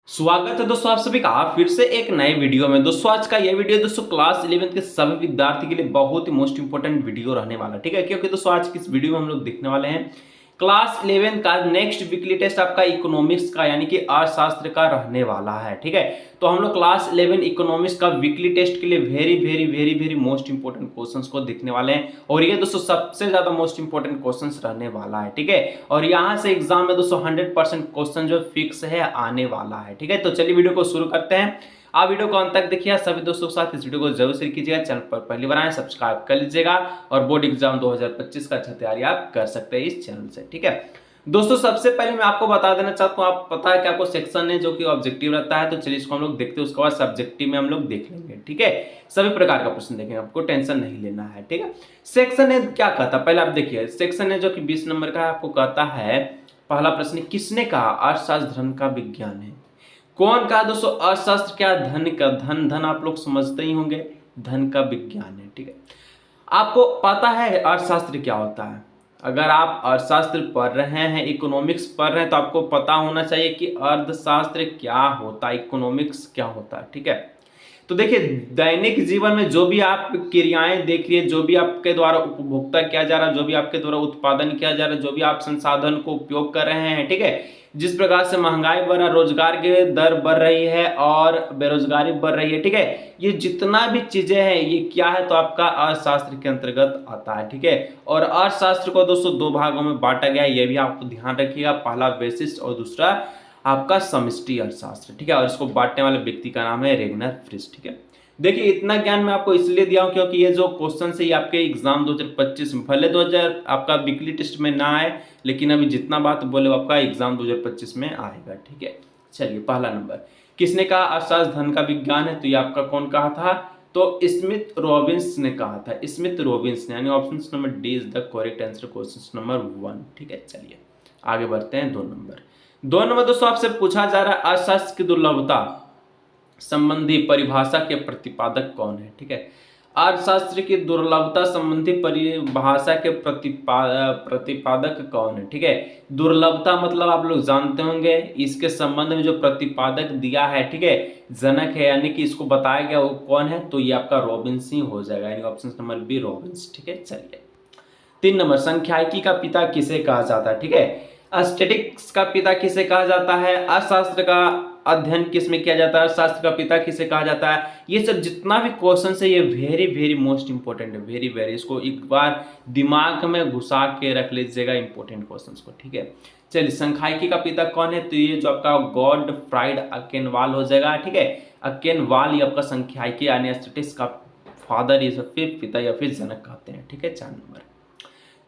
स्वागत है दोस्तों आप सभी का फिर से एक नए वीडियो में। दोस्तों आज का ये वीडियो दोस्तों क्लास 11 के सभी विद्यार्थी के लिए बहुत ही मोस्ट इंपोर्टेंट वीडियो रहने वाला है, ठीक है। क्योंकि दोस्तों आज की इस वीडियो में हम लोग देखने वाले हैं क्लास 11 का नेक्स्ट वीकली टेस्ट आपका इकोनॉमिक्स का यानी कि अर्थशास्त्र का रहने वाला है, ठीक है। तो हम लोग क्लास 11 इकोनॉमिक्स का वीकली टेस्ट के लिए वेरी मोस्ट इंपोर्टेंट क्वेश्चंस को देखने वाले हैं और ये दोस्तों सबसे ज्यादा मोस्ट इंपोर्टेंट क्वेश्चंस रहने वाला है, ठीक है। और यहाँ से एग्जाम में दोस्तों 100% क्वेश्चन जो फिक्स है आने वाला है, ठीक है। तो चलिए वीडियो को शुरू करते हैं। आप वीडियो को अंत तक देखिए, सभी दोस्तों के साथ इस वीडियो को जरूर शेयर कीजिएगा, चैनल पर पहली बार आए सब्सक्राइब कर लीजिएगा और बोर्ड एग्जाम 2025 का अच्छा तैयारी आप कर सकते हैं इस चैनल से, ठीक है। दोस्तों सबसे पहले मैं आपको बता देना चाहता हूँ, आप पता है कि आपको सेक्शन है जो कि ऑब्जेक्टिव रहता है, तो चलिए इसको हम लोग देखते हैं, उसके बाद सब्जेक्टिव में हम लोग देख लेंगे, ठीक है। सभी प्रकार का प्रश्न देखेंगे, आपको टेंशन नहीं लेना है, ठीक है। सेक्शन है क्या कहता है, पहले आप देखिए सेक्शन है जो कि 20 नंबर का है, आपको कहता है पहला प्रश्न, किसने कहा अर्थशास्त्र धन का विज्ञान है। कौन कहा दोस्तों अर्थशास्त्र क्या धन का, धन आप लोग समझते ही होंगे, धन का विज्ञान है, ठीक है। आपको पता है अर्थशास्त्र क्या होता है। अगर आप अर्थशास्त्र पढ़ रहे हैं, इकोनॉमिक्स पढ़ रहे हैं, तो आपको पता होना चाहिए कि अर्थशास्त्र क्या होता है, इकोनॉमिक्स क्या होता है, ठीक है। तो देखिए दैनिक जीवन में जो भी आप क्रियाएं देख रही है, जो भी आपके द्वारा उपभोक्ता किया जा रहा है, जो भी आपके द्वारा उत्पादन किया जा रहा है, जो भी आप संसाधन को उपयोग कर रहे हैं, ठीक है। जिस प्रकार से महंगाई बढ़ रहा, रोजगार की दर बढ़ रही है और बेरोजगारी बढ़ रही है, ठीक है। ये जितना भी चीजें हैं ये क्या है, तो आपका अर्थशास्त्र के अंतर्गत आता है, ठीक है। और अर्थशास्त्र को दोस्तों दो भागों में बांटा गया है, ये भी आप ध्यान रखिएगा, पहला विशिष्ट और दूसरा आपका समष्टि अर्थशास्त्र, ठीक है। और इसको बांटने वाले व्यक्ति का नाम है रेगनर फ्रिश, ठीक है। देखिए इतना ज्ञान मैं आपको इसलिए दिया हूं क्योंकि ये जो क्वेश्चन है ये आपके एग्जाम 2025 में, भले 2000 आपका वीकली टेस्ट में ना आए, लेकिन अभी जितना बात बोले वो आपका एग्जाम 2025 में आएगा, ठीक है। चलिए पहला नंबर, किसने कहा अर्थशास्त्र धन का विज्ञान है, तो ये आपका कौन कहा था, तो स्मिथ रॉबिन्स ने कहा था, स्मिथ रॉबिन्स ने, यानी option number D is the correct answer question number 1, ठीक है। चलिए आगे बढ़ते हैं। 2 नंबर दोस्तों आपसे पूछा जा रहा है अर्थशास्त्र की दुर्लभता संबंधी परिभाषा के प्रतिपादक कौन है, ठीक है। अर्थशास्त्र की दुर्लभता संबंधी परिभाषा के प्रतिपादक कौन है, ठीक है। दुर्लभता मतलब आप लोग जानते होंगे, इसके संबंध में जो प्रतिपादक दिया है, ठीक है, जनक है, यानी कि इसको बताया गया वो कौन है, तो ये आपका रॉबिन्स ही हो जाएगा, यानी ऑप्शन नंबर बी रॉबिन्स, ठीक है। चलिए 3 नंबर, संख्यायिकी का पिता किसे कहा जाता है, ठीक है। स्टैटिस्टिक्स का पिता किसे कहा जाता है, अर्थशास्त्र का अध्ययन किसमें किया जाता है, अर्थशास्त्र का पिता किसे कहा जाता है। ये सब जितना भी क्वेश्चन है ये वेरी मोस्ट इंपोर्टेंट है, वेरी इसको एक बार दिमाग में घुसा के रख लीजिएगा इंपोर्टेंट क्वेश्चंस को, ठीक है। चलिए संख्यायिकी का पिता कौन है, तो ये जो आपका गॉडफ्राइड अकेनवाल हो जाएगा, ठीक है। अकेनवाल ये आपका संख्यायिकी यानी स्टैटिस्टिक्स का फादर, ये सब फिर पिता या फिर जनक कहते हैं, ठीक है। 4 नंबर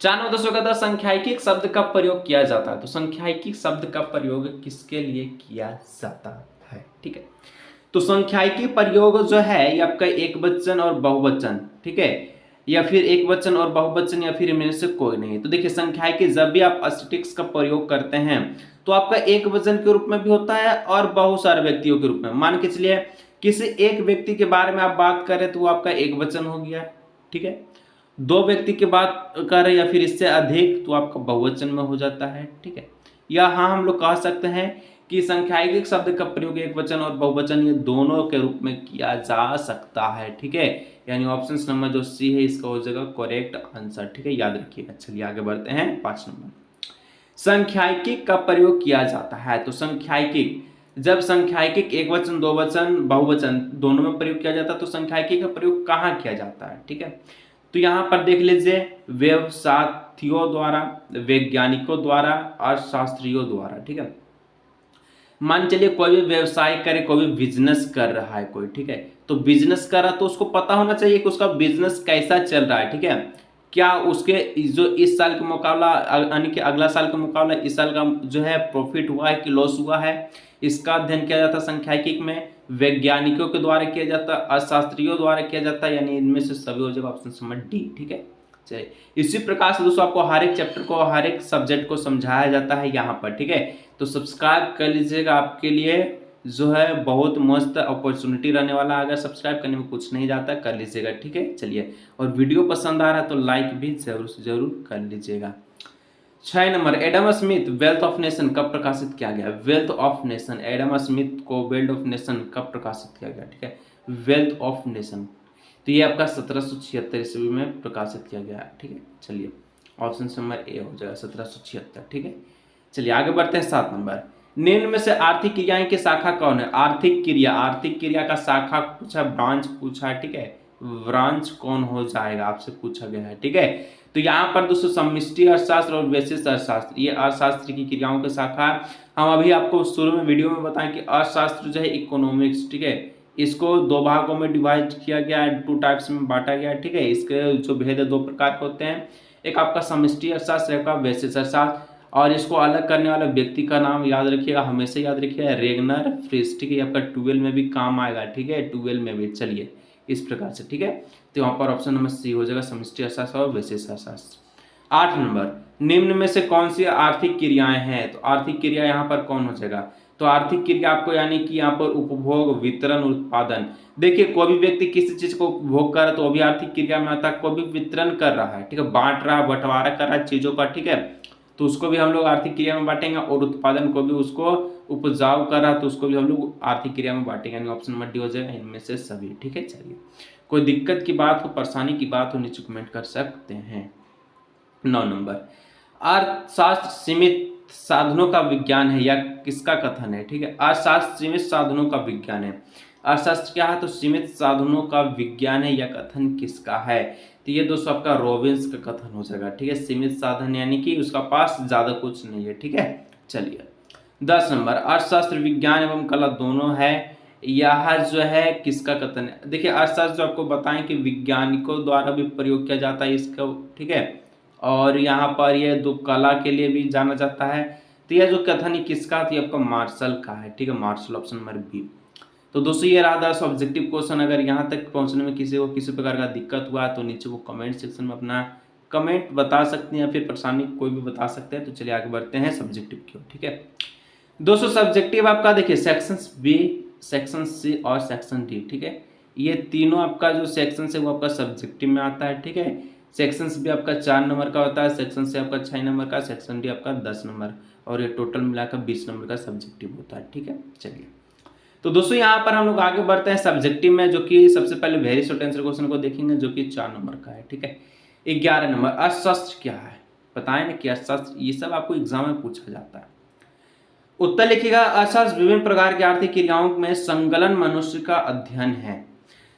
दोस्तों कहता है संख्यायिकी शब्द का प्रयोग किया जाता है, तो संख्यायिकी शब्द का प्रयोग किसके लिए किया जाता है, ठीक है। तो संख्यायिकी प्रयोग जो है ये आपका एक वचन और बहुवचन, ठीक है, या फिर एक वचन और बहुवचन या फिर इनमें से कोई नहीं। तो देखिए संख्यायिकी जब भी आप स्टैटिस्टिक्स का प्रयोग करते हैं तो आपका एक वचन के रूप में भी होता है और बहुत सारे व्यक्तियों के रूप में। मान के चलिए किसी एक व्यक्ति के बारे में आप बात करें तो वो आपका एक वचन हो गया, ठीक है। 2 व्यक्ति की बात कर या फिर इससे अधिक तो आपका बहुवचन में हो जाता है, ठीक है। या हाँ हम लोग कह सकते हैं कि संख्यायिक शब्द का प्रयोग एक वचन और बहुवचन ये दोनों के रूप में किया जा सकता है, ठीक है। यानी ऑप्शन नंबर जो सी है इसका हो जाएगा करेक्ट आंसर, ठीक है, याद रखिएगा। चलिए आगे बढ़ते हैं। 5 नंबर, संख्यायिकी का प्रयोग किया जाता है, तो संख्यायिकी जब संख्यायिकी एक वचन दो वचन बहुवचन दोनों में प्रयोग किया जाता है तो संख्यायिकी का प्रयोग कहाँ किया जाता है, ठीक है। तो यहाँ पर देख लीजिए व्यवसायियों द्वारा, वैज्ञानिकों द्वारा, अर्थशास्त्रियों द्वारा, ठीक है। मान चलिए कोई भी व्यवसाय करे, कोई भी बिजनेस कर रहा है कोई, ठीक है। तो बिजनेस कर रहा तो उसको पता होना चाहिए कि उसका बिजनेस कैसा चल रहा है, ठीक है। क्या उसके जो इस साल के मुकाबला यानी कि अगला साल के मुकाबला इस साल का जो है प्रॉफिट हुआ है कि लॉस हुआ है, इसका अध्ययन किया जाता है संख्यायिकी में। वैज्ञानिकों के द्वारा किया जाता है, अर्थशास्त्रियों द्वारा किया जाता है, यानी इनमें से सभी हो जाएगा ऑप्शन नंबर डी, ठीक है। चलिए इसी प्रकार से दोस्तों आपको हर एक चैप्टर को, हर एक सब्जेक्ट को समझाया जाता है यहाँ पर, ठीक है। तो सब्सक्राइब कर लीजिएगा, आपके लिए जो है बहुत मस्त अपॉर्चुनिटी रहने वाला। अगर सब्सक्राइब करने में कुछ नहीं जाता कर लीजिएगा, ठीक है। चलिए और वीडियो पसंद आ रहा है तो लाइक भी जरूर कर लीजिएगा। 6 number Adam Smith wealth of nation कब प्रकाशित किया गया? Wealth of nation, Adam Smith को वेल्थ ऑफ नेशन कब प्रकाशित किया गया? ठीक है, वेल्थ ऑफ नेशन, तो ये आपका 1776 ईस्वी में प्रकाशित किया गया है। ठीक है, चलिए ऑप्शन नंबर ए हो जाएगा 1776। ठीक है, चलिए आगे बढ़ते हैं। 7 नंबर, निम्न में से आर्थिक क्रियाएं की शाखा कौन है? आर्थिक क्रिया का शाखा पूछा, ब्रांच पूछा। ठीक है, ब्रांच कौन हो जाएगा आपसे पूछा गया है। ठीक है, तो यहाँ पर दोस्तों समष्टि अर्थशास्त्र और वैशिष्ट अर्थशास्त्र, ये अर्थशास्त्र की क्रियाओं की शाखा। हम अभी आपको शुरू में वीडियो में बताएं कि अर्थशास्त्र जो है इकोनॉमिक्स, ठीक है, इसको दो भागों में डिवाइड किया गया है, 2 टाइप्स में बांटा गया है। ठीक है, इसके जो भेद है 2 प्रकार के होते हैं, एक आपका समष्टि अर्थशास्त्र, एक आपका वैशिष्ट अर्थशास्त्र। और इसको अलग करने वाला व्यक्ति का नाम याद रखिएगा, हमेशा याद रखिएगा, रेगनर फ्रिश। ठीक है, आपका 12 में भी काम आएगा। ठीक है, 12 में भी। चलिए इस प्रकार से। ठीक है, तो यहाँ पर ऑप्शन नंबर सी हो जाएगा समष्टि अर्थशास्त्र और वैशिष्ट अर्थशास्त्र। 8 नंबर, निम्न में से कौन सी आर्थिक क्रियाएं हैं? तो आर्थिक क्रिया यहाँ पर कौन हो जाएगा? तो आर्थिक क्रिया आपको यानी कि यहाँ पर उपभोग, वितरण, उत्पादन। देखिए कोई भी व्यक्ति किसी चीज को उपभोग कर रहा है तो वो भी आर्थिक क्रिया में आता है। कोई भी वितरण कर रहा है, ठीक है, बांट रहा है, बंटवारा कर रहा है चीजों का, ठीक है, तो उसको भी हम लोग आर्थिक क्रिया में बांटेंगे। और उत्पादन को भी, उसको उपजाऊ कर रहा है तो उसको भी हम लोग आर्थिक क्रिया में बांटेंगे, यानी ऑप्शन नंबर डी हो जाएगा इनमें से सभी। ठीक है, चलिए कोई दिक्कत की बात हो, परेशानी की बात हो, नीचे कमेंट कर सकते हैं। 9 नंबर, अर्थशास्त्र सीमित साधनों का विज्ञान है या किसका कथन है? ठीक है, अर्थशास्त्र सीमित साधनों का विज्ञान है। अर्थशास्त्र क्या है? तो सीमित साधनों का विज्ञान है, या कथन किसका है? तो ये दोस्तों आपका रॉबिन्स का कथन हो जाएगा। ठीक है, सीमित साधन यानी कि उसका पास ज्यादा कुछ नहीं है। ठीक है, चलिए 10 नंबर, अर्थशास्त्र विज्ञान एवं कला दोनों है, यह जो है किसका कथन है? देखिए अर्थशास्त्र जो आपको बताएं कि वैज्ञानिकों द्वारा भी प्रयोग किया जाता है इसका, ठीक है, और यहाँ पर यह दो कला के लिए भी जाना जाता है। तो यह जो कथन है किसका? तो आपका मार्शल का है। ठीक है, मार्शल, ऑप्शन नंबर बी। तो दोस्तों ये रहा सब्जेक्टिव क्वेश्चन। अगर यहाँ तक पहुँचने में किसी को किसी प्रकार का दिक्कत हुआ तो नीचे वो कमेंट सेक्शन में अपना कमेंट बता सकते हैं, या फिर परेशानी कोई भी बता सकते हैं। तो चलिए आगे बढ़ते हैं सब्जेक्टिव की ओर। ठीक है दोस्तों, सब्जेक्टिव आपका देखिए सेक्शन बी, सेक्शन सी और सेक्शन डी। ठीक है, ये तीनों आपका जो सेक्शन है वो आपका सब्जेक्टिव में आता है। ठीक है, सेक्शन भी आपका 4 नंबर का होता है, सेक्शन से आपका 6 नंबर का, सेक्शन डी आपका 10 नंबर, और ये टोटल मिलाकर 20 नंबर का सब्जेक्टिव होता है। ठीक है, चलिए तो दोस्तों यहाँ पर हम लोग आगे बढ़ते हैं सब्जेक्टिव में, जो कि सबसे पहले वेरी शॉर्ट आंसर क्वेश्चन को देखेंगे, जो कि 4 नंबर का है। ठीक है, 11 नंबर, अर्थशास्त्र क्या है? बताएं ना कि अर्थशास्त्र, ये सब आपको एग्जाम में पूछा जाता है। उत्तर लिखिएगा, अर्थशास्त्र विभिन्न प्रकार की आर्थिक क्रियाओं में संकलन मनुष्य का अध्ययन है।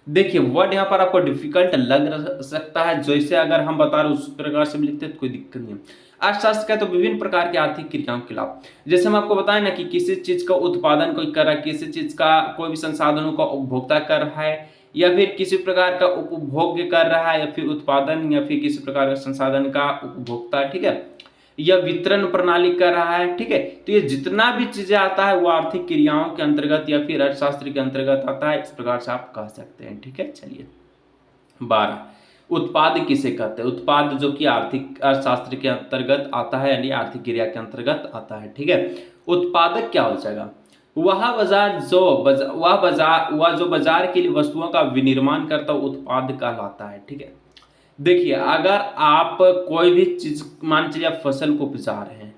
देखिए वर्ड यहाँ पर आपको डिफिकल्ट लग सकता है, जैसे अगर हम बता रहे उस प्रकार से भी लिखते हैं तो कोई दिक्कत नहीं है। अर्थशास्त्र का तो विभिन्न प्रकार की आर्थिक क्रियाओं के खिलाफ, जैसे हम आपको बताएं ना कि किसी चीज का उत्पादन कोई कर रहा है, किसी चीज का कोई भी संसाधनों का उपभोक्ता कर रहा है, या फिर किसी प्रकार का उपभोग कर रहा है, या फिर उत्पादन, या फिर किसी प्रकार का संसाधन का उपभोक्ता, ठीक है, या वितरण प्रणाली कर रहा है। ठीक है, तो ये जितना भी चीजें आता है वो आर्थिक क्रियाओं के अंतर्गत या फिर अर्थशास्त्र के अंतर्गत आता है, इस प्रकार से आप कह सकते हैं। ठीक है, चलिए 12, उत्पाद किसे कहते हैं? उत्पाद जो कि आर्थिक अर्थशास्त्र के अंतर्गत आता है, यानी आर्थिक क्रिया के अंतर्गत आता है। ठीक है, उत्पादक क्या हो जाएगा? वह बाजार के लिए वस्तुओं का विनिर्माण करता उत्पाद कहलाता है। ठीक है, देखिए अगर आप कोई भी चीज, मान चलिए आप फसल को उपजा रहे हैं,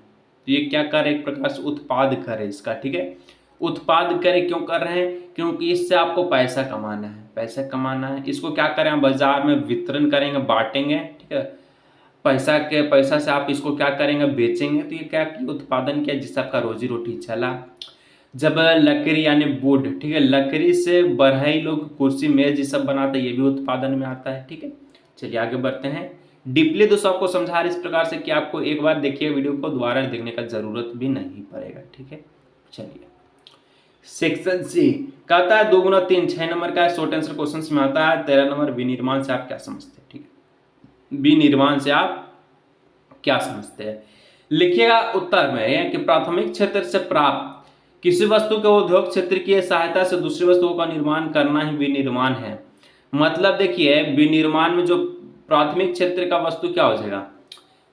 तो ये क्या कर रहे हैं? एक प्रकार से उत्पाद करे इसका। ठीक है, उत्पाद करे क्यों कर रहे हैं? क्योंकि इससे आपको पैसा कमाना है, पैसा कमाना है। इसको क्या करें? हम बाजार में वितरण करेंगे, बांटेंगे। ठीक है, पैसा से आप इसको क्या करेंगे? बेचेंगे। तो ये क्या उत्पादन किया, जिससे आपका रोजी रोटी चला। जब लकड़ी यानी वुड, ठीक है, लकड़ी से बढ़ई लोग कुर्सी मेज ये सब बनाते हैं, ये भी उत्पादन में आता है। ठीक है, चलिए आगे बढ़ते हैं। डीपली दोस्तों आपको समझा रहे इस प्रकार से कि आपको एक बार देखिए वीडियो को, दोबारा देखने का जरूरत भी नहीं पड़ेगा। ठीक है, चलिए सेक्शन सी कहता है 2 गुना 3, 6 नंबर का शॉर्ट आंसर क्वेश्चन में आता है। 13 नंबर, विनिर्माण से आप क्या समझते हैं? ठीक है, विनिर्माण से आप क्या समझते हैं? लिखिएगा उत्तर में कि प्राथमिक क्षेत्र से प्राप्त किसी वस्तु के उद्योग क्षेत्र की सहायता से दूसरी वस्तुओं का निर्माण करना ही विनिर्माण है। मतलब देखिए विनिर्माण में जो प्राथमिक क्षेत्र का वस्तु क्या हो जाएगा?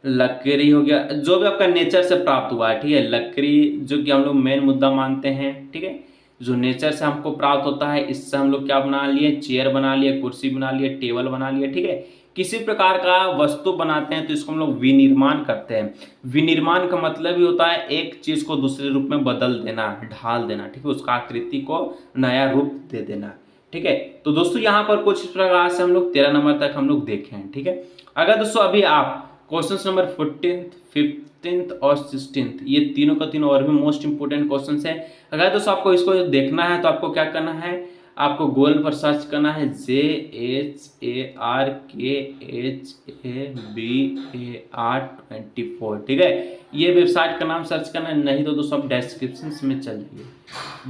लकड़ी हो गया, जो भी आपका नेचर से प्राप्त हुआ है। ठीक है, लकड़ी जो कि हम लोग मेन मुद्दा मानते हैं। ठीक है, जो नेचर से हमको प्राप्त होता है, इससे हम लोग क्या बना लिए? चेयर बना लिए, कुर्सी बना लिए, टेबल बना लिए। ठीक है, किसी प्रकार का वस्तु बनाते हैं तो इसको हम लोग विनिर्माण करते हैं। विनिर्माण का मतलब ही होता है एक चीज को दूसरे रूप में बदल देना, ढाल देना, ठीक है, उसका आकृति को नया रूप दे देना। ठीक है, तो दोस्तों यहाँ पर कुछ इस प्रकार से हम लोग 13 नंबर तक हम लोग देखे हैं। ठीक है, अगर दोस्तों अभी आप क्वेश्चन नंबर 14th, 15th और 16th ये तीनों का तीनों और भी मोस्ट इंपोर्टेंट क्वेश्चन है। अगर दोस्तों आपको इसको देखना है तो आपको क्या करना है, आपको गूगल पर सर्च करना है JHARKHABAR24। ठीक है, ये वेबसाइट का नाम सर्च करना है, नहीं तो दोस्तों आप डिस्क्रिप्शन में चल जाइए।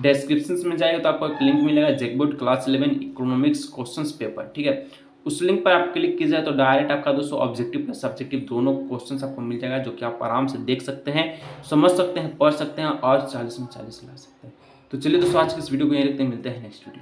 डिस्क्रिप्शन में जाएगा तो आपको एक लिंक मिलेगा, जैकबोर्ड क्लास 11 इकोनॉमिक्स क्वेश्चंस पेपर। ठीक है, उस लिंक पर आप क्लिक कीजिए तो डायरेक्ट आपका दोस्तों ऑब्जेक्टिव प्लस सब्जेक्टिव दोनों क्वेश्चंस आपको मिल जाएगा, जो कि आप आराम से देख सकते हैं, समझ सकते हैं, पढ़ सकते हैं और 40 में 40 ला सकते हैं। तो चलिए दोस्तों आज की इस वीडियो को यहीं रखते हैं, मिलते हैं नेक्स्ट वीडियो।